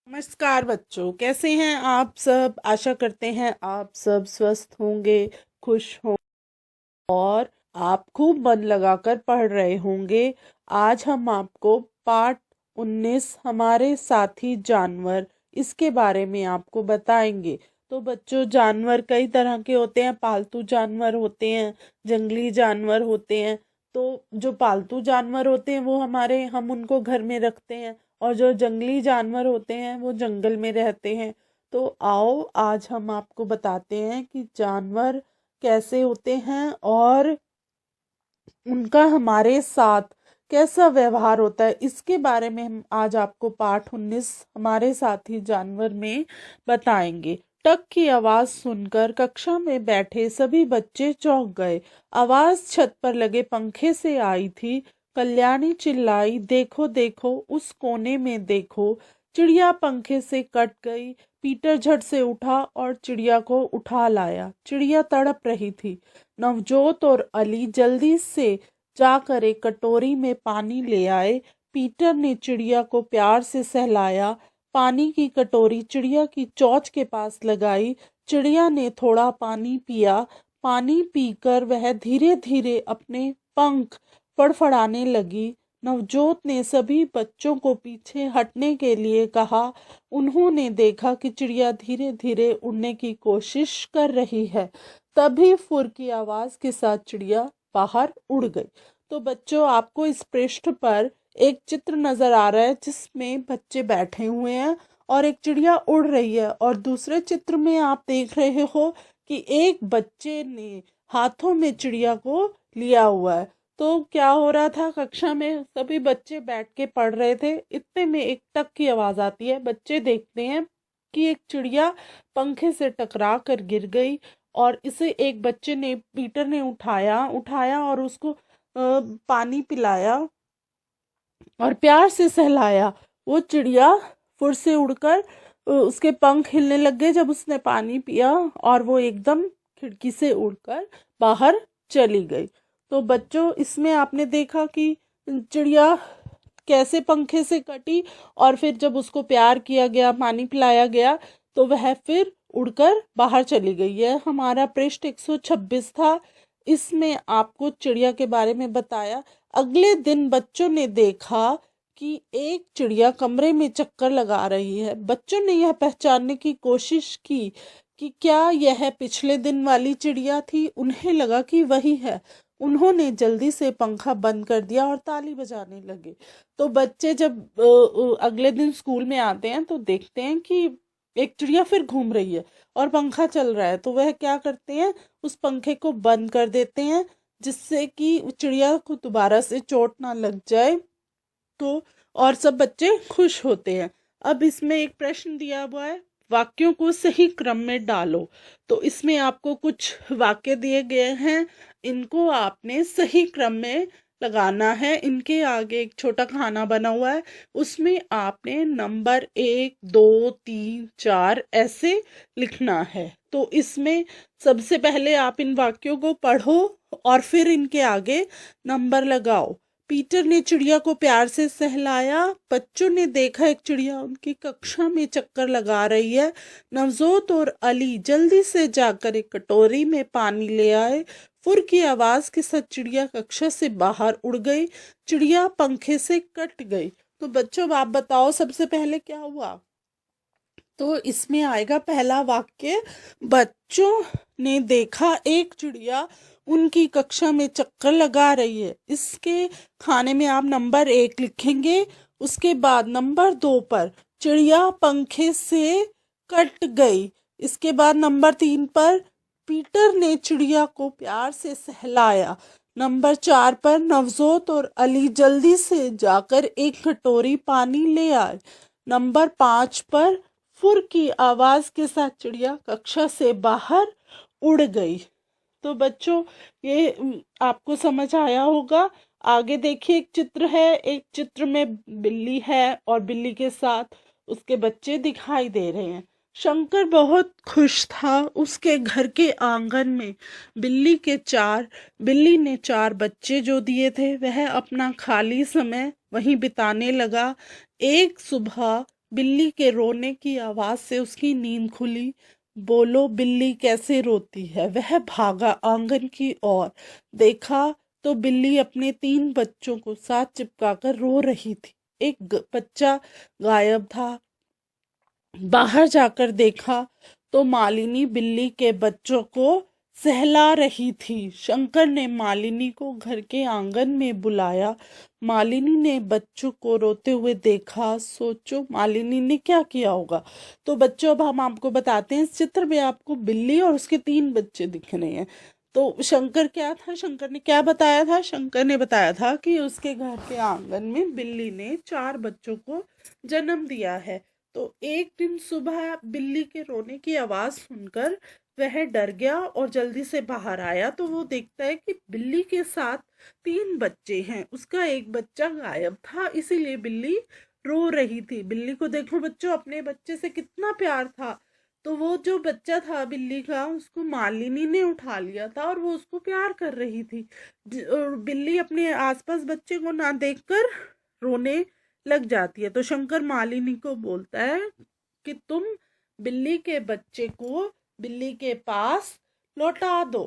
नमस्कार बच्चों, कैसे हैं आप सब। आशा करते हैं आप सब स्वस्थ होंगे, खुश हों और आप खूब मन लगाकर पढ़ रहे होंगे। आज हम आपको पाठ 19 हमारे साथी जानवर, इसके बारे में आपको बताएंगे। तो बच्चों, जानवर कई तरह के होते हैं। पालतू जानवर होते हैं, जंगली जानवर होते हैं। तो जो पालतू जानवर होते हैं वो हम उनको घर में रखते हैं, और जो जंगली जानवर होते हैं वो जंगल में रहते हैं। तो आओ आज हम आपको बताते हैं कि जानवर कैसे होते हैं और उनका हमारे साथ कैसा व्यवहार होता है। इसके बारे में हम आज आपको पाठ 19 हमारे साथी जानवर में बताएंगे। टक की आवाज सुनकर कक्षा में बैठे सभी बच्चे चौंक गए। आवाज छत पर लगे पंखे से आई थी। कल्याणी चिल्लाई, देखो देखो, उस कोने में देखो। चिड़िया पंखे से कट गई। पीटर झट से उठा और चिड़िया को उठा लाया। चिड़िया तड़प रही थी। नवजोत और अली जल्दी से जाकर एक कटोरी में पानी ले आए। पीटर ने चिड़िया को प्यार से सहलाया। पानी की कटोरी चिड़िया की चोंच के पास लगाई। चिड़िया ने थोड़ा पानी पिया। पानी पीकर वह धीरे धीरे अपने पंख फड़फड़ाने लगी। नवजोत ने सभी बच्चों को पीछे हटने के लिए कहा। उन्होंने देखा कि चिड़िया धीरे धीरे उड़ने की कोशिश कर रही है। तभी फुर की आवाज के साथ चिड़िया बाहर उड़ गई। तो बच्चों, आपको इस पृष्ठ पर एक चित्र नजर आ रहा है जिसमें बच्चे बैठे हुए हैं और एक चिड़िया उड़ रही है। और दूसरे चित्र में आप देख रहे हो कि एक बच्चे ने हाथों में चिड़िया को लिया हुआ है। तो क्या हो रहा था, कक्षा में सभी बच्चे बैठ के पढ़ रहे थे। इतने में एक टक की आवाज आती है। बच्चे देखते हैं कि एक चिड़िया पंखे से टकरा कर गिर गई, और इसे एक बच्चे ने, पीटर ने उठाया उठाया और उसको पानी पिलाया और प्यार से सहलाया। वो चिड़िया फुर से उड़कर उसके पंख हिलने लग गए जब उसने पानी पिया, और वो एकदम खिड़की से उड़कर बाहर चली गई। तो बच्चों, इसमें आपने देखा कि चिड़िया कैसे पंखे से कटी, और फिर जब उसको प्यार किया गया, पानी पिलाया गया, तो वह फिर उड़कर बाहर चली गई है। हमारा पृष्ठ 126 था। इसमें आपको चिड़िया के बारे में बताया। अगले दिन बच्चों ने देखा कि एक चिड़िया कमरे में चक्कर लगा रही है। बच्चों ने यह पहचानने की कोशिश की कि क्या यह पिछले दिन वाली चिड़िया थी। उन्हें लगा कि वही है। उन्होंने जल्दी से पंखा बंद कर दिया और ताली बजाने लगे। तो बच्चे जब अगले दिन स्कूल में आते हैं तो देखते हैं कि एक चिड़िया फिर घूम रही है और पंखा चल रहा है। तो वह क्या करते हैं, उस पंखे को बंद कर देते हैं जिससे कि चिड़िया को दोबारा से चोट ना लग जाए। तो और सब बच्चे खुश होते हैं। अब इसमें एक प्रश्न दिया हुआ है, वाक्यों को सही क्रम में डालो। तो इसमें आपको कुछ वाक्य दिए गए हैं, इनको आपने सही क्रम में लगाना है। इनके आगे एक छोटा खाना बना हुआ है, उसमें आपने नंबर 1, 2, 3, 4 ऐसे लिखना है। तो इसमें सबसे पहले आप इन वाक्यों को पढ़ो और फिर इनके आगे नंबर लगाओ। पीटर ने चिड़िया को प्यार से सहलाया। बच्चों ने देखा एक चिड़िया उनकी कक्षा में चक्कर लगा रही है। नवजोत और अली जल्दी से जाकर एक कटोरी में पानी ले आए। फुर की आवाज के साथ चिड़िया कक्षा से बाहर उड़ गई। चिड़िया पंखे से कट गई। तो बच्चों, आप बताओ सबसे पहले क्या हुआ। तो इसमें आएगा पहला वाक्य, बच्चों ने देखा एक चिड़िया उनकी कक्षा में चक्कर लगा रही है। इसके खाने में आप नंबर 1 लिखेंगे। उसके बाद नंबर 2 पर चिड़िया पंखे से कट गई। इसके बाद नंबर 3 पर पीटर ने चिड़िया को प्यार से सहलाया। नंबर 4 पर नवजोत और अली जल्दी से जाकर एक कटोरी पानी ले आए। नंबर 5 पर फुर की आवाज के साथ चिड़िया कक्षा से बाहर उड़ गई। तो बच्चों, ये आपको समझ आया होगा। आगे देखिए, एक चित्र है। एक चित्र में बिल्ली है और बिल्ली के साथ उसके बच्चे दिखाई दे रहे हैं। शंकर बहुत खुश था। उसके घर के आंगन में बिल्ली ने 4 बच्चे जो दिए थे, वह अपना खाली समय वहीं बिताने लगा। एक सुबह बिल्ली के रोने की आवाज से उसकी नींद खुली। बोलो बिल्ली कैसे रोती है। वह भागा आंगन की ओर। देखा तो बिल्ली अपने 3 बच्चों को साथ चिपकाकर रो रही थी। एक बच्चा गायब था। बाहर जाकर देखा तो मालिनी बिल्ली के बच्चों को सहला रही थी। शंकर ने मालिनी को घर के आंगन में बुलाया। मालिनी ने बच्चों को रोते हुए देखा। सोचो मालिनी ने क्या किया होगा। तो बच्चों, अब हम आपको बताते हैं। इस चित्र में आपको बिल्ली और उसके 3 बच्चे दिख रहे हैं। तो शंकर क्या था, शंकर ने क्या बताया था? शंकर ने बताया था कि उसके घर के आंगन में बिल्ली ने 4 बच्चों को जन्म दिया है। तो एक दिन सुबह बिल्ली के रोने की आवाज सुनकर वह डर गया और जल्दी से बाहर आया। तो वो देखता है कि बिल्ली के साथ 3 बच्चे हैं। उसका एक बच्चा गायब था, इसीलिए बिल्ली रो रही थी। बिल्ली को देखो बच्चों, अपने बच्चे से कितना प्यार था। तो वो जो बच्चा था बिल्ली का, उसको मालिनी ने उठा लिया था और वो उसको प्यार कर रही थी। और बिल्ली अपने आसपास बच्चे को ना देखकर रोने लग जाती है। तो शंकर मालिनी को बोलता है कि तुम बिल्ली के बच्चे को बिल्ली के पास लौटा दो।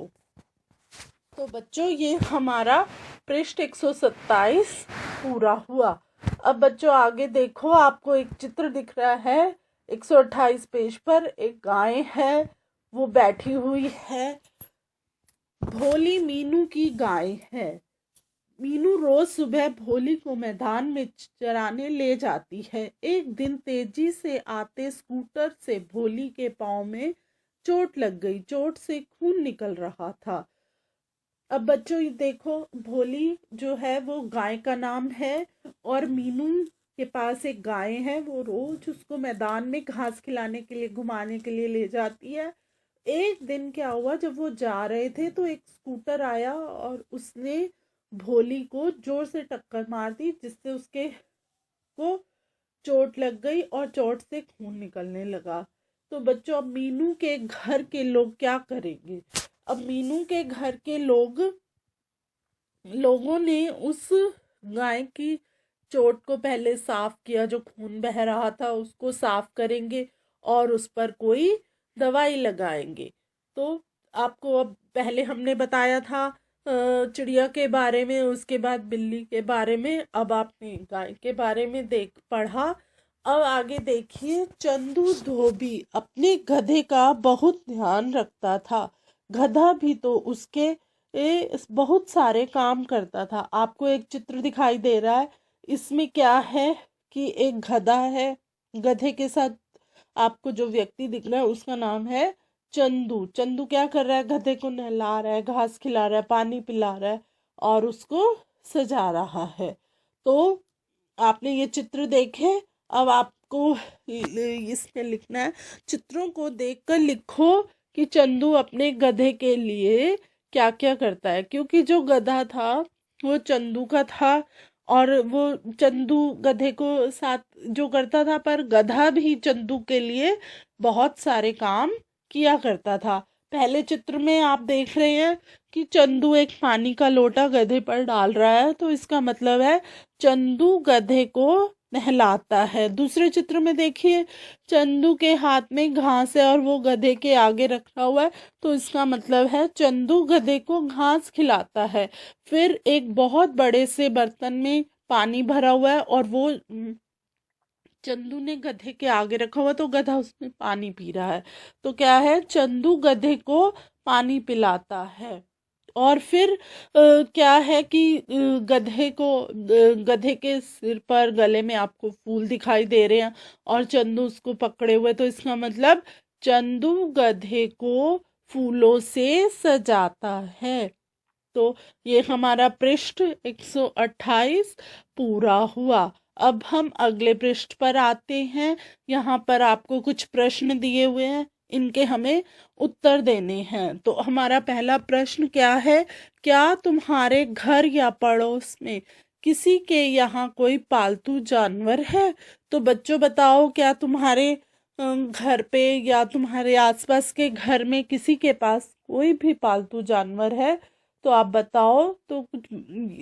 तो बच्चों, ये हमारा पृष्ठ 127 पूरा हुआ। अब बच्चों आगे देखो, आपको एक चित्र दिख रहा है 128 पेज पर। एक गाय है, वो बैठी हुई है। भोली मीनू की गाय है। मीनू रोज सुबह भोली को मैदान में चराने ले जाती है। एक दिन तेजी से आते स्कूटर से भोली के पांव में चोट लग गई। चोट से खून निकल रहा था। अब बच्चों ये देखो, भोली जो है वो गाय का नाम है और मीनू के पास एक गाय है। वो रोज उसको मैदान में घास खिलाने के लिए, घुमाने के लिए ले जाती है। एक दिन क्या हुआ, जब वो जा रहे थे तो एक स्कूटर आया और उसने भोली को जोर से टक्कर मार दी, जिससे उसके को चोट लग गई और चोट से खून निकलने लगा। तो बच्चों, अब मीनू के घर के लोग क्या करेंगे? अब मीनू के घर के लोगों ने उस गाय की चोट को पहले साफ किया। जो खून बह रहा था उसको साफ करेंगे और उस पर कोई दवाई लगाएंगे। तो आपको अब पहले हमने बताया था चिड़िया के बारे में, उसके बाद बिल्ली के बारे में, अब आपने गाय के बारे में देख पढ़ा। अब आगे देखिए, चंदू धोबी अपने गधे का बहुत ध्यान रखता था। गधा भी तो उसके बहुत सारे काम करता था। आपको एक चित्र दिखाई दे रहा है, इसमें क्या है कि एक गधा है। गधे के साथ आपको जो व्यक्ति दिख रहा है उसका नाम है चंदू। चंदू क्या कर रहा है? गधे को नहला रहा है, घास खिला रहा है, पानी पिला रहा है और उसको सजा रहा है। तो आपने ये चित्र देखे। अब आपको इसमें लिखना है, चित्रों को देखकर लिखो कि चंदू अपने गधे के लिए क्या क्या करता है। क्योंकि जो गधा था वो चंदू का था और वो चंदू गधे को साथ जो करता था, पर गधा भी चंदू के लिए बहुत सारे काम किया करता था। पहले चित्र में आप देख रहे हैं कि चंदू एक पानी का लोटा गधे पर डाल रहा है, तो इसका मतलब है चंदू गधे को नहलाता है। दूसरे चित्र में देखिए, चंदू के हाथ में घास है और वो गधे के आगे रखा हुआ है, तो इसका मतलब है चंदू गधे को घास खिलाता है। फिर एक बहुत बड़े से बर्तन में पानी भरा हुआ है और वो चंदू ने गधे के आगे रखा हुआ, तो गधा उसमें पानी पी रहा है। तो क्या है, चंदू गधे को पानी पिलाता है। और फिर क्या है कि गधे के सिर पर, गले में आपको फूल दिखाई दे रहे हैं और चंदू उसको पकड़े हुए, तो इसका मतलब चंदू गधे को फूलों से सजाता है। तो ये हमारा पृष्ठ 128 पूरा हुआ। अब हम अगले पृष्ठ पर आते हैं। यहाँ पर आपको कुछ प्रश्न दिए हुए हैं, इनके हमें उत्तर देने हैं। तो हमारा पहला प्रश्न क्या है? क्या तुम्हारे घर या पड़ोस में किसी के यहाँ कोई पालतू जानवर है? तो बच्चों बताओ, क्या तुम्हारे घर पे या तुम्हारे आसपास के घर में किसी के पास कोई भी पालतू जानवर है? तो आप बताओ। तो कुछ,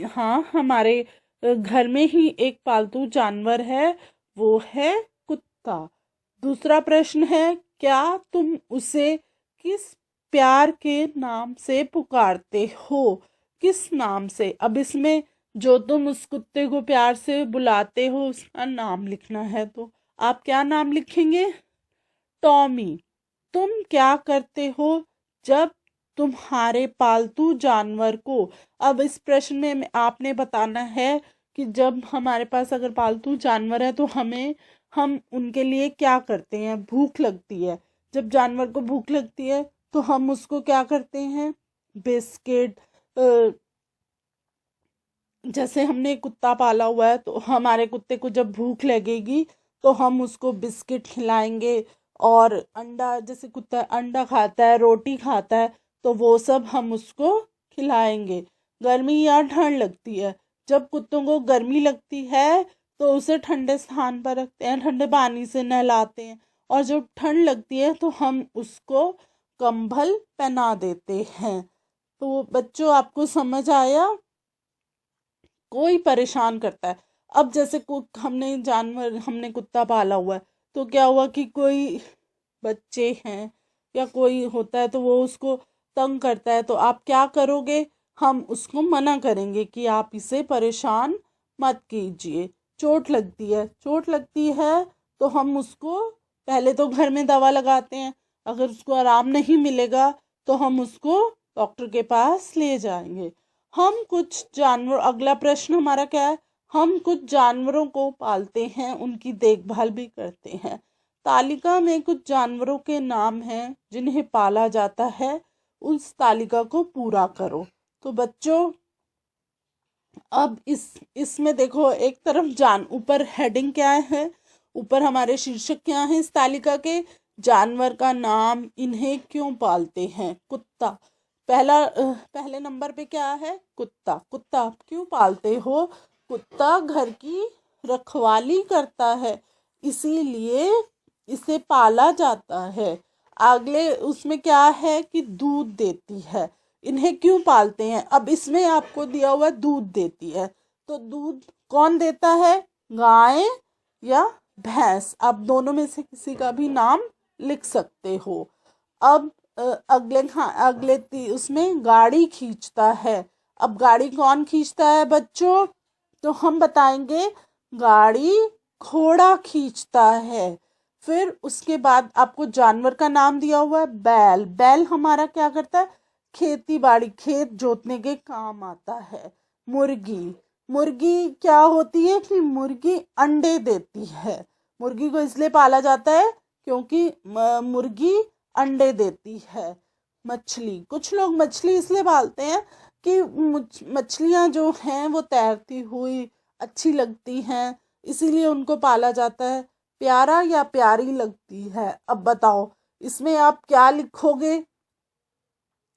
हाँ, हमारे घर में ही एक पालतू जानवर है, वो है कुत्ता। कुत्ता। दूसरा प्रश्न है, क्या तुम उसे किस प्यार के नाम से पुकारते हो? किस नाम से? अब इसमें जो तुम उस कुत्ते को प्यार से बुलाते हो उसका नाम लिखना है, तो आप क्या नाम लिखेंगे? टॉमी। तुम क्या करते हो जब तुम्हारे पालतू जानवर को, अब इस प्रश्न में आपने बताना है कि जब हमारे पास अगर पालतू जानवर है तो हम उनके लिए क्या करते हैं। भूख लगती है, जब जानवर को भूख लगती है तो हम उसको क्या करते हैं? बिस्किट, जैसे हमने कुत्ता पाला हुआ है तो हमारे कुत्ते को जब भूख लगेगी तो हम उसको बिस्किट खिलाएंगे। और अंडा, जैसे कुत्ता अंडा खाता है, रोटी खाता है, तो वो सब हम उसको खिलाएंगे। गर्मी या ठंड लगती है, जब कुत्तों को गर्मी लगती है तो उसे ठंडे स्थान पर रखते हैं, ठंडे पानी से नहलाते हैं। और जब ठंड लगती है तो हम उसको कंबल पहना देते हैं। तो बच्चों, आपको समझ आया? कोई परेशान करता है, अब जैसे हमने कुत्ता पाला हुआ है, तो क्या हुआ कि कोई बच्चे हैं या कोई होता है तो वो उसको तंग करता है, तो आप क्या करोगे? हम उसको मना करेंगे कि आप इसे परेशान मत कीजिए। चोट लगती है तो हम उसको पहले तो घर में दवा लगाते हैं, अगर उसको आराम नहीं मिलेगा तो हम उसको डॉक्टर के पास ले जाएंगे। हम कुछ जानवर, अगला प्रश्न हमारा क्या है? हम कुछ जानवरों को पालते हैं, उनकी देखभाल भी करते हैं। तालिका में कुछ जानवरों के नाम हैं जिन्हें पाला जाता है, उस तालिका को पूरा करो। तो बच्चों, अब इसमें देखो, एक तरफ ऊपर हेडिंग क्या है, ऊपर हमारे शीर्षक क्या है इस तालिका के? जानवर का नाम, इन्हें क्यों पालते हैं। कुत्ता पहले नंबर पे क्या है? कुत्ता। कुत्ता क्यों पालते हो? कुत्ता घर की रखवाली करता है, इसीलिए इसे पाला जाता है। अगले उसमें क्या है कि दूध देती है। इन्हें क्यों पालते हैं? अब इसमें आपको दिया हुआ दूध देती है, तो दूध कौन देता है? गाय या भैंस? आप दोनों में से किसी का भी नाम लिख सकते हो। अब उसमें गाड़ी खींचता है। अब गाड़ी कौन खींचता है बच्चों? तो हम बताएंगे, गाड़ी घोड़ा खींचता है। फिर उसके बाद आपको जानवर का नाम दिया हुआ है बैल। बैल हमारा क्या करता है? खेती बाड़ी, खेत जोतने के काम आता है। मुर्गी, मुर्गी क्या होती है कि मुर्गी अंडे देती है। मुर्गी को इसलिए पाला जाता है क्योंकि मुर्गी अंडे देती है। मछली, कुछ लोग मछली इसलिए पालते हैं कि मछलियां जो हैं वो तैरती हुई अच्छी लगती हैं, इसीलिए उनको पाला जाता है। प्यारा या प्यारी लगती है। अब बताओ, इसमें आप क्या लिखोगे?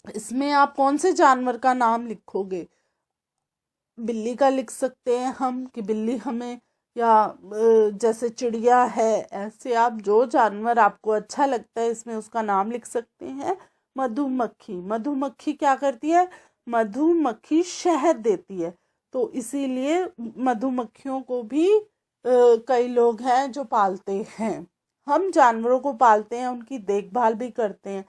इसमें आप कौन से जानवर का नाम लिखोगे? बिल्ली का लिख सकते हैं हम कि बिल्ली हमें, या जैसे चिड़िया है, ऐसे आप जो जानवर आपको अच्छा लगता है इसमें उसका नाम लिख सकते हैं। मधुमक्खी, मधुमक्खी क्या करती है? मधुमक्खी शहद देती है, तो इसीलिए मधुमक्खियों को भी कई लोग हैं जो पालते हैं। हम जानवरों को पालते हैं, उनकी देखभाल भी करते हैं।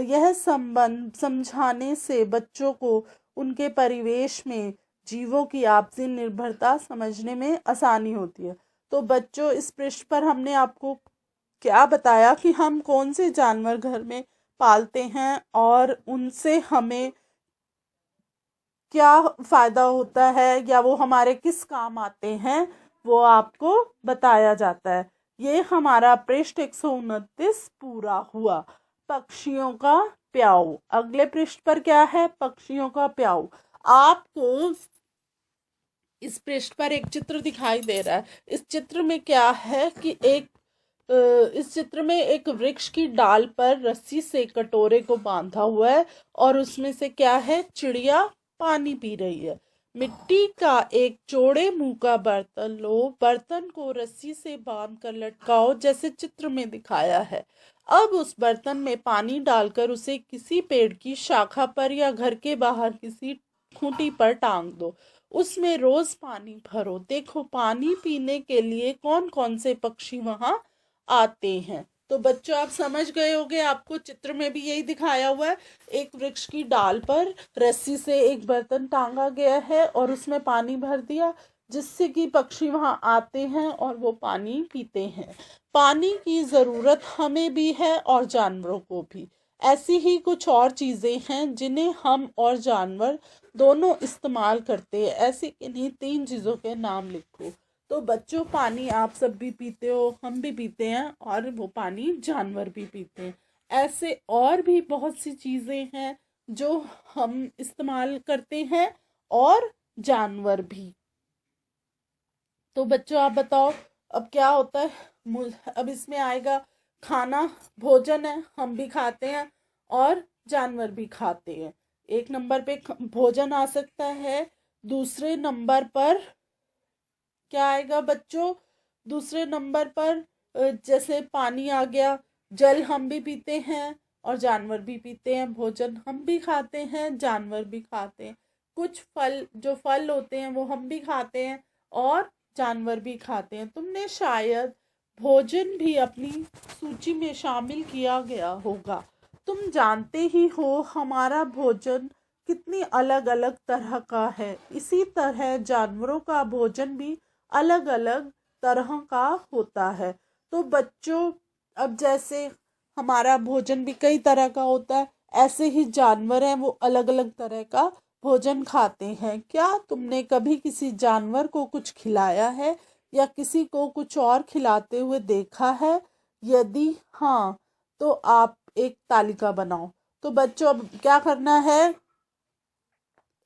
यह संबंध समझाने से बच्चों को उनके परिवेश में जीवों की आपसी निर्भरता समझने में आसानी होती है। तो बच्चों, इस पृष्ठ पर हमने आपको क्या बताया कि हम कौन से जानवर घर में पालते हैं और उनसे हमें क्या फायदा होता है या वो हमारे किस काम आते हैं, वो आपको बताया जाता है। ये हमारा पृष्ठ 129 पूरा हुआ। पक्षियों का प्याऊ। अगले पृष्ठ पर क्या है? पक्षियों का प्याऊ। आपको इस पृष्ठ पर एक चित्र दिखाई दे रहा है। इस चित्र में क्या है कि इस चित्र में एक वृक्ष की डाल पर रस्सी से कटोरे को बांधा हुआ है और उसमें से क्या है? चिड़िया पानी पी रही है। मिट्टी का एक चौड़े मुंह का बर्तन लो, बर्तन को रस्सी से बांध कर लटकाओ जैसे चित्र में दिखाया है। अब उस बर्तन में पानी डालकर उसे किसी पेड़ की शाखा पर या घर के बाहर किसी खूंटी पर टांग दो। उसमें रोज पानी भरो। देखो पानी पीने के लिए कौन कौन से पक्षी वहां आते हैं। तो बच्चों आप समझ गए होंगे, आपको चित्र में भी यही दिखाया हुआ है। एक वृक्ष की डाल पर रस्सी से एक बर्तन टांगा गया है और उसमें पानी भर दिया, जिससे कि पक्षी वहां आते हैं और वो पानी पीते हैं। पानी की ज़रूरत हमें भी है और जानवरों को भी। ऐसी ही कुछ और चीज़ें हैं जिन्हें हम और जानवर दोनों इस्तेमाल करते हैं। ऐसी इन्हीं 3 चीज़ों के नाम लिखो। तो बच्चों पानी आप सब भी पीते हो, हम भी पीते हैं, और वो पानी जानवर भी पीते हैं। ऐसे और भी बहुत सी चीज़ें हैं जो हम इस्तेमाल करते हैं और जानवर भी। तो बच्चों आप बताओ अब क्या होता है। अब इसमें आएगा खाना, भोजन है, हम भी खाते हैं और जानवर भी खाते हैं। एक नंबर पे भोजन आ सकता है। दूसरे नंबर पर क्या आएगा बच्चों? दूसरे नंबर पर जैसे पानी आ गया, जल हम भी पीते हैं और जानवर भी पीते हैं। भोजन हम भी खाते हैं, जानवर भी खाते हैं। कुछ फल, जो फल होते हैं वो हम भी खाते हैं और जानवर भी खाते हैं। तुमने शायद भोजन भी अपनी सूची में शामिल किया गया होगा। तुम जानते ही हो हमारा भोजन कितनी अलग अलग तरह का है। इसी तरह जानवरों का भोजन भी अलग अलग तरह का होता है। तो बच्चों अब जैसे हमारा भोजन भी कई तरह का होता है, ऐसे ही जानवर हैं वो अलग अलग तरह का भोजन खाते हैं। क्या तुमने कभी किसी जानवर को कुछ खिलाया है या किसी को कुछ और खिलाते हुए देखा है? यदि हाँ तो आप एक तालिका बनाओ। तो बच्चों अब क्या करना है,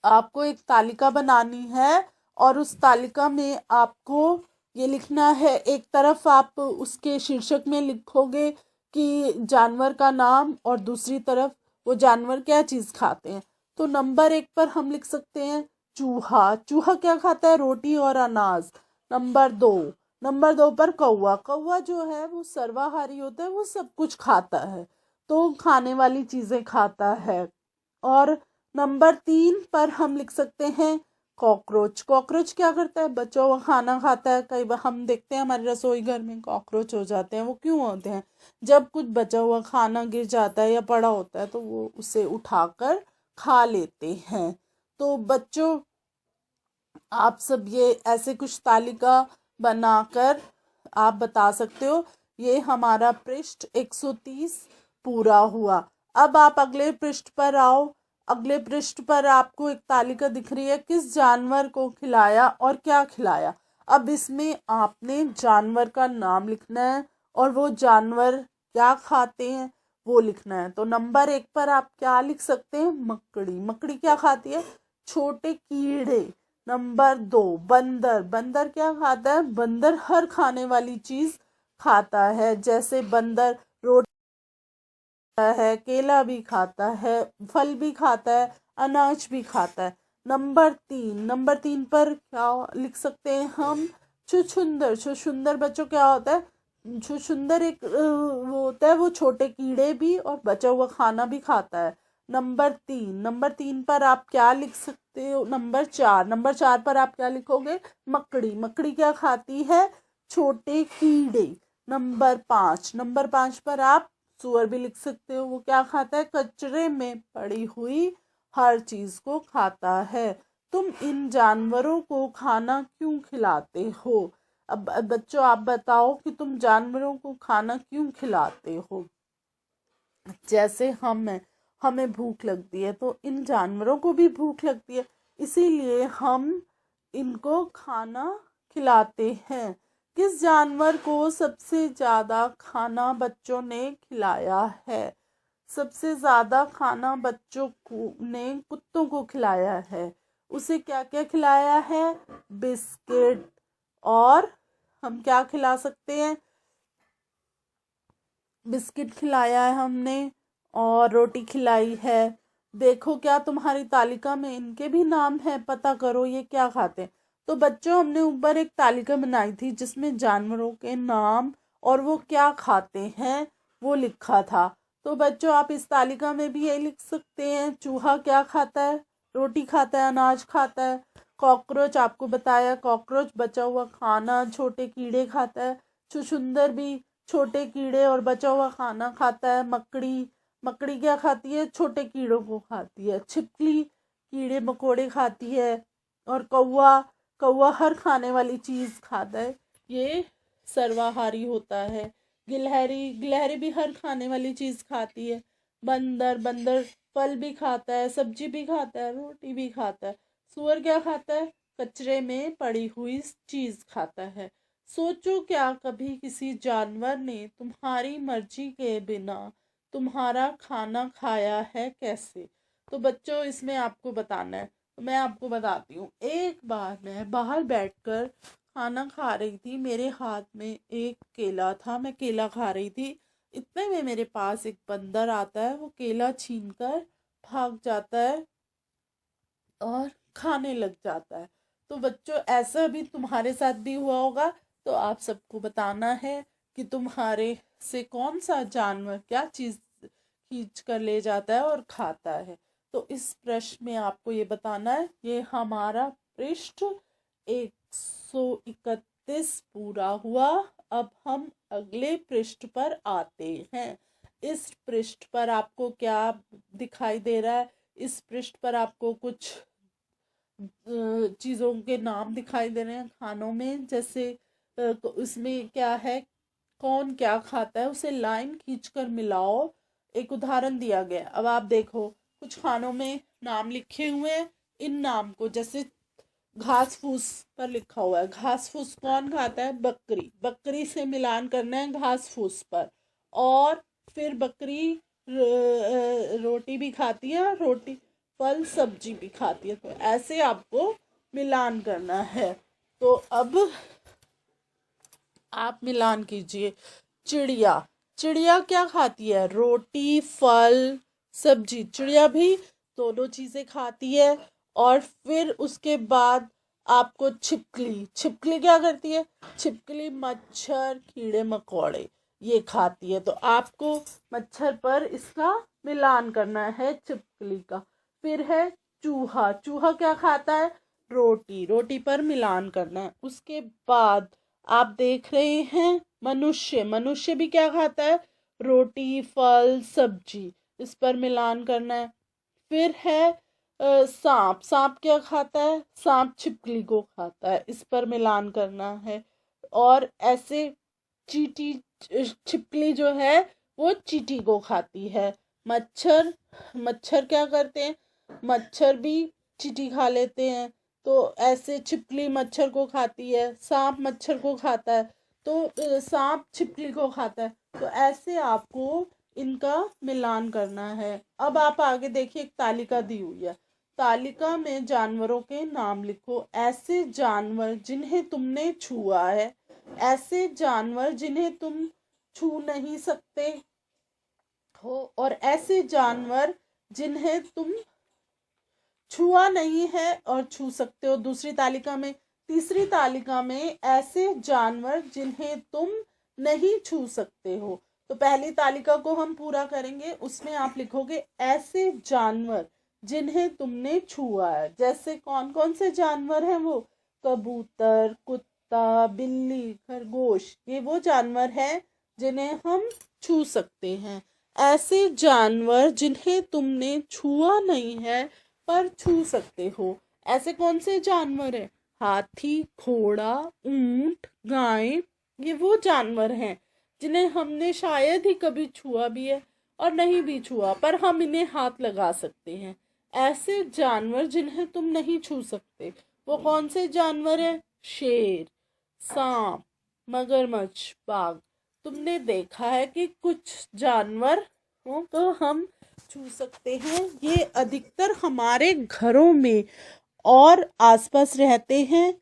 आपको एक तालिका बनानी है और उस तालिका में आपको ये लिखना है। एक तरफ आप उसके शीर्षक में लिखोगे कि जानवर का नाम, और दूसरी तरफ वो जानवर क्या चीज़ खाते हैं। तो नंबर 1 पर हम लिख सकते हैं चूहा। चूहा क्या खाता है? रोटी और अनाज। नंबर 2 पर कौवा। कौवा जो है वो सर्वाहारी होता है, वो सब कुछ खाता है, तो खाने वाली चीज़ें खाता है। और नंबर 3 पर हम लिख सकते हैं कॉकरोच। कॉकरोच क्या करता है? बचा हुआ खाना खाता है। कई बार हम देखते हैं हमारे रसोई घर में कॉकरोच हो जाते हैं। वो क्यों होते हैं? जब कुछ बचा हुआ खाना गिर जाता है या पड़ा होता है तो वो उसे उठाकर खा लेते हैं। तो बच्चों आप सब ये ऐसे कुछ तालिका बनाकर आप बता सकते हो। ये हमारा पृष्ठ 130 पूरा हुआ। अब आप अगले पृष्ठ पर आओ। अगले पृष्ठ पर आपको एक तालिका दिख रही है, किस जानवर को खिलाया और क्या खिलाया। अब इसमें आपने जानवर का नाम लिखना है और वो जानवर क्या खाते हैं वो लिखना है। तो नंबर 1 पर आप क्या लिख सकते हैं? मकड़ी। मकड़ी क्या खाती है? छोटे कीड़े। नंबर 2 बंदर। बंदर क्या खाता है? बंदर हर खाने वाली चीज खाता है, जैसे बंदर रोटी है, केला भी खाता है, फल भी खाता है, अनाज भी खाता है। नंबर 3 पर क्या लिख सकते हैं हम? छुछुंदर। छुछुंदर बच्चों क्या होता है? छुछुंदर एक वो होता है, वो छोटे कीड़े भी और बचा हुआ खाना भी खाता है। नंबर 3 पर आप क्या लिख सकते हो? नंबर 4 पर आप क्या लिखोगे? मकड़ी। मकड़ी क्या खाती है? छोटे कीड़े। नंबर 5 पर आप सुअर भी लिख सकते हो। वो क्या खाता है? कचरे में पड़ी हुई हर चीज को खाता है। तुम इन जानवरों को खाना क्यों खिलाते हो? अब बच्चों आप बताओ कि तुम जानवरों को खाना क्यों खिलाते हो। जैसे हमें भूख लगती है तो इन जानवरों को भी भूख लगती है, इसीलिए हम इनको खाना खिलाते हैं। किस जानवर को सबसे ज्यादा खाना बच्चों ने खिलाया है? सबसे ज्यादा खाना बच्चों को ने कुत्तों को खिलाया है। उसे क्या क्या खिलाया है? बिस्किट, और हम क्या खिला सकते हैं? बिस्किट खिलाया है हमने और रोटी खिलाई है। देखो क्या तुम्हारी तालिका में इनके भी नाम है? पता करो ये क्या खाते हैं। तो बच्चों हमने ऊपर एक तालिका बनाई थी जिसमें जानवरों के नाम और वो क्या खाते हैं वो लिखा था। तो बच्चों आप इस तालिका में भी यही लिख सकते हैं। चूहा क्या खाता है? रोटी खाता है, अनाज खाता है। कॉकरोच आपको बताया, कॉकरोच बचा हुआ खाना छोटे कीड़े खाता है। छुछुंदर भी छोटे कीड़े और बचा हुआ खाना खाता है। मकड़ी, मकड़ी क्या खाती है? छोटे कीड़ों को खाती है। छिपकली कीड़े मकोड़े खाती है। और कौवा, कौवा हर खाने वाली चीज़ खाता है, ये सर्वाहारी होता है। गिलहरी, गिलहरी भी हर खाने वाली चीज़ खाती है। बंदर, बंदर फल भी खाता है, सब्जी भी खाता है, रोटी भी खाता है। सुअर क्या खाता है? कचरे में पड़ी हुई चीज़ खाता है। सोचो, क्या कभी किसी जानवर ने तुम्हारी मर्जी के बिना तुम्हारा खाना खाया है? कैसे? तो बच्चों, इसमें आपको बताना है। तो मैं आपको बताती हूँ। एक बार मैं बाहर बैठकर खाना खा रही थी, मेरे हाथ में एक केला था, मैं केला खा रही थी। इतने में मेरे पास एक बंदर आता है, वो केला छीनकर भाग जाता है और खाने लग जाता है। तो बच्चों, ऐसा भी तुम्हारे साथ भी हुआ होगा। तो आप सबको बताना है कि तुम्हारे से कौन सा जानवर क्या चीज़ खींच कर ले जाता है और खाता है। तो इस प्रश्न में आपको ये बताना है। ये हमारा पृष्ठ 131 पूरा हुआ। अब हम अगले पृष्ठ पर आते हैं। इस पृष्ठ पर आपको क्या दिखाई दे रहा है? इस पृष्ठ पर आपको कुछ चीज़ों के नाम दिखाई दे रहे हैं खानों में। जैसे उसमें क्या है, कौन क्या खाता है, उसे लाइन खींचकर मिलाओ। एक उदाहरण दिया गया। अब आप देखो, कुछ खानों में नाम लिखे हुए हैं। इन नाम को, जैसे घास फूस पर लिखा हुआ है, घास फूस कौन खाता है? बकरी। बकरी से मिलान करना है घास फूस पर। और फिर बकरी रोटी भी खाती है, रोटी फल सब्जी भी खाती है। तो ऐसे आपको मिलान करना है। तो अब आप मिलान कीजिए। चिड़िया, चिड़िया क्या खाती है? रोटी फल सब्जी। चिड़िया भी दोनों चीज़ें खाती है। और फिर उसके बाद आपको छिपकली, छिपकली क्या करती है? छिपकली मच्छर कीड़े मकोड़े ये खाती है। तो आपको मच्छर पर इसका मिलान करना है, छिपकली का। फिर है चूहा, चूहा क्या खाता है? रोटी, रोटी पर मिलान करना है। उसके बाद आप देख रहे हैं मनुष्य, मनुष्य भी क्या खाता है? रोटी फल सब्जी, इस पर मिलान करना है। फिर है सांप, सांप क्या खाता है? सांप छिपकली को खाता है, इस पर मिलान करना है। और ऐसे चींटी, छिपकली जो है वो चींटी को खाती है। मच्छर, मच्छर क्या करते हैं? मच्छर भी चींटी खा लेते हैं। तो ऐसे छिपकली मच्छर को खाती है, सांप मच्छर को खाता है, तो सांप छिपकली को खाता है। तो ऐसे आपको इनका मिलान करना है। अब आप आगे देखिए, एक तालिका दी हुई है। तालिका में जानवरों के नाम लिखो। ऐसे जानवर जिन्हें तुमने छुआ है, ऐसे जानवर जिन्हें तुम छू नहीं सकते हो, और ऐसे जानवर जिन्हें तुम छुआ नहीं है और छू सकते हो दूसरी तालिका में। तीसरी तालिका में ऐसे जानवर जिन्हें तुम नहीं छू सकते हो। तो पहली तालिका को हम पूरा करेंगे, उसमें आप लिखोगे ऐसे जानवर जिन्हें तुमने छुआ है। जैसे कौन कौन से जानवर हैं वो? कबूतर, कुत्ता, बिल्ली, खरगोश, ये वो जानवर हैं जिन्हें हम छू सकते हैं। ऐसे जानवर जिन्हें तुमने छुआ नहीं है पर छू सकते हो, ऐसे कौन से जानवर हैं? हाथी, घोड़ा, ऊंट, गाय, ये वो जानवर हैं जिन्हें हमने शायद ही कभी छुआ भी है और नहीं भी छुआ, पर हम इन्हें हाथ लगा सकते हैं। ऐसे जानवर जिन्हें तुम नहीं छू सकते, वो कौन से जानवर हैं? शेर, सांप, मगरमच्छ, बाघ। तुमने देखा है कि कुछ जानवर तो हम छू सकते हैं। ये अधिकतर हमारे घरों में और आसपास रहते हैं,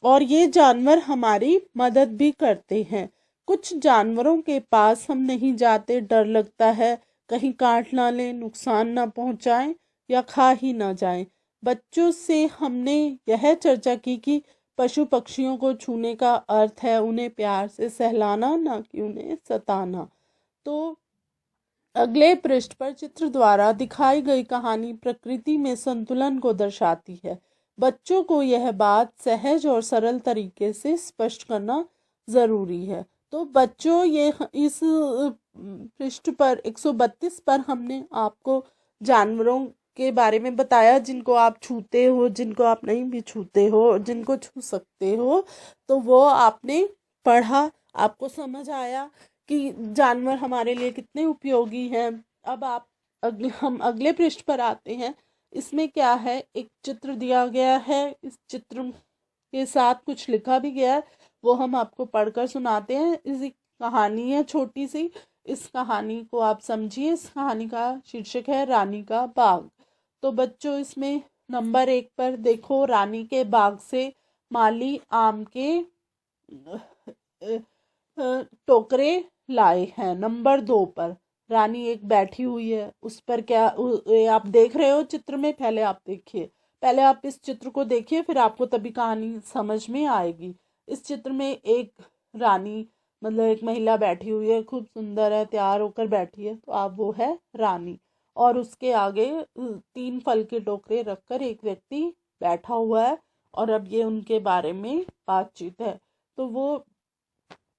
और ये जानवर हमारी मदद भी करते हैं। कुछ जानवरों के पास हम नहीं जाते, डर लगता है कहीं काट ना लें, नुकसान ना पहुंचाएं या खा ही ना जाएं। बच्चों से हमने यह चर्चा की कि पशु पक्षियों को छूने का अर्थ है उन्हें प्यार से सहलाना, ना कि उन्हें सताना। तो अगले पृष्ठ पर चित्र द्वारा दिखाई गई कहानी प्रकृति में संतुलन को दर्शाती है। बच्चों को यह बात सहज और सरल तरीके से स्पष्ट करना ज़रूरी है। तो बच्चों, ये इस पृष्ठ पर 132 पर हमने आपको जानवरों के बारे में बताया जिनको आप छूते हो, जिनको आप नहीं भी छूते हो, जिनको छू सकते हो। तो वो आपने पढ़ा, आपको समझ आया कि जानवर हमारे लिए कितने उपयोगी हैं। अब हम अगले पृष्ठ पर आते हैं। इसमें क्या है, एक चित्र दिया गया है, इस चित्र के साथ कुछ लिखा भी गया है, वो हम आपको पढ़कर सुनाते हैं। इस कहानी है छोटी सी, इस कहानी को आप समझिए। इस कहानी का शीर्षक है रानी का बाग। तो बच्चों, इसमें नंबर 1 पर देखो, रानी के बाग से माली आम के टोकरे लाए हैं। नंबर 2 पर रानी एक बैठी हुई है, उस पर क्या आप देख रहे हो चित्र में, पहले आप देखिए, पहले आप इस चित्र को देखिए, फिर आपको तभी कहानी समझ में आएगी। इस चित्र में एक रानी, मतलब एक महिला बैठी हुई है, खूब सुंदर है, तैयार होकर बैठी है, तो आप वो है रानी। और उसके आगे 3 फल के टोकरे रखकर एक व्यक्ति बैठा हुआ है, और अब ये उनके बारे में बातचीत है। तो वो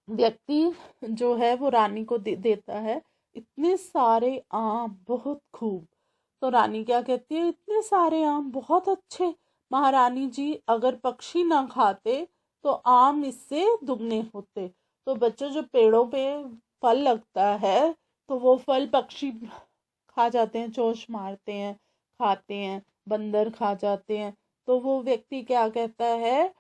व्यक्ति जो है वो रानी को देता है इतने सारे आम, बहुत खूब। तो रानी क्या कहती है, इतने सारे आम बहुत अच्छे महारानी जी, अगर पक्षी ना खाते तो आम इससे दुगने होते। तो बच्चों, जो पेड़ों पे फल लगता है तो वो फल पक्षी खा जाते हैं, चोंच मारते हैं, खाते हैं, बंदर खा जाते हैं। तो वो व्यक्ति क्या कहता है,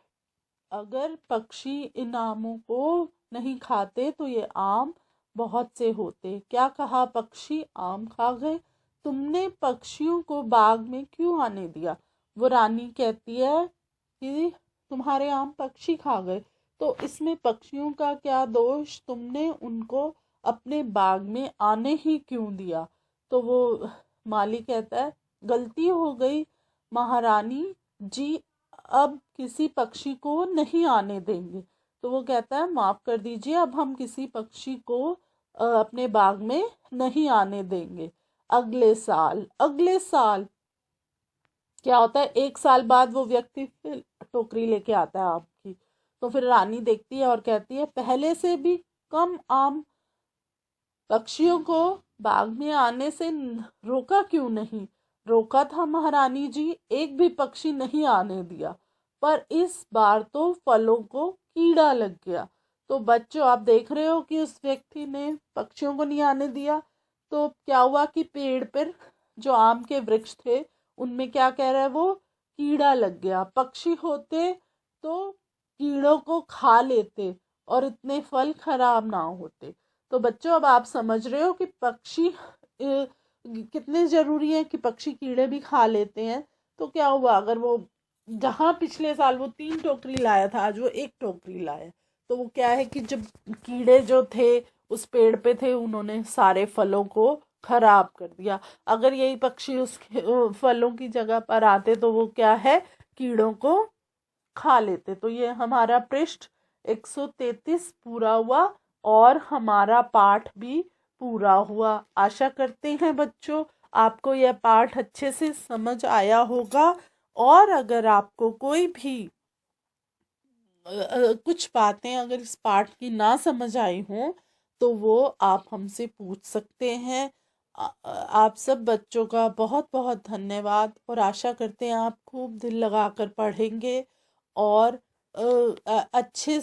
अगर पक्षी इन आमों को नहीं खाते तो ये आम बहुत से होते। क्या कहा, पक्षी आम खा गए, तुमने पक्षियों को बाग में क्यों आने दिया? वो रानी कहती है कि तुम्हारे आम पक्षी खा गए, तो इसमें पक्षियों का क्या दोष, तुमने उनको अपने बाग में आने ही क्यों दिया? तो वो माली कहता है, गलती हो गई महारानी जी, अब किसी पक्षी को नहीं आने देंगे। तो वो कहता है, माफ कर दीजिए, अब हम किसी पक्षी को अपने बाग में नहीं आने देंगे। अगले साल क्या होता है, 1 साल बाद वो व्यक्ति फिर टोकरी लेके आता है आपकी। तो फिर रानी देखती है और कहती है, पहले से भी कम आम पक्षियों को बाग में आने से रोका क्यों नहीं? रोका था महारानी जी, एक भी पक्षी नहीं आने दिया, पर इस बार तो फलों को कीड़ा लग गया। तो बच्चों, आप देख रहे हो कि उस व्यक्ति ने पक्षियों को नहीं आने दिया, तो क्या हुआ कि पेड़ पर जो आम के वृक्ष थे उनमें क्या कह रहा है वो, कीड़ा लग गया। पक्षी होते तो कीड़ों को खा लेते और इतने फल खराब ना होते। तो बच्चों, अब आप समझ रहे हो कि पक्षी कितने जरूरी है, कि पक्षी कीड़े भी खा लेते हैं। तो क्या हुआ, अगर वो जहाँ पिछले साल वो 3 टोकरी लाया था, आज वो 1 टोकरी लाया, तो वो क्या है कि जब कीड़े जो थे उस पेड़ पे थे, उन्होंने सारे फलों को खराब कर दिया। अगर यही पक्षी उस फलों की जगह पर आते तो वो क्या है, कीड़ों को खा लेते। तो ये हमारा पृष्ठ 133 पूरा हुआ और हमारा पाठ भी पूरा हुआ। आशा करते हैं बच्चों आपको यह पाठ अच्छे से समझ आया होगा, और अगर आपको कोई भी कुछ बातें अगर इस पाठ की ना समझ आई हों तो वो आप हमसे पूछ सकते हैं। आप सब बच्चों का बहुत बहुत धन्यवाद, और आशा करते हैं आप खूब दिल लगाकर पढ़ेंगे और अच्छे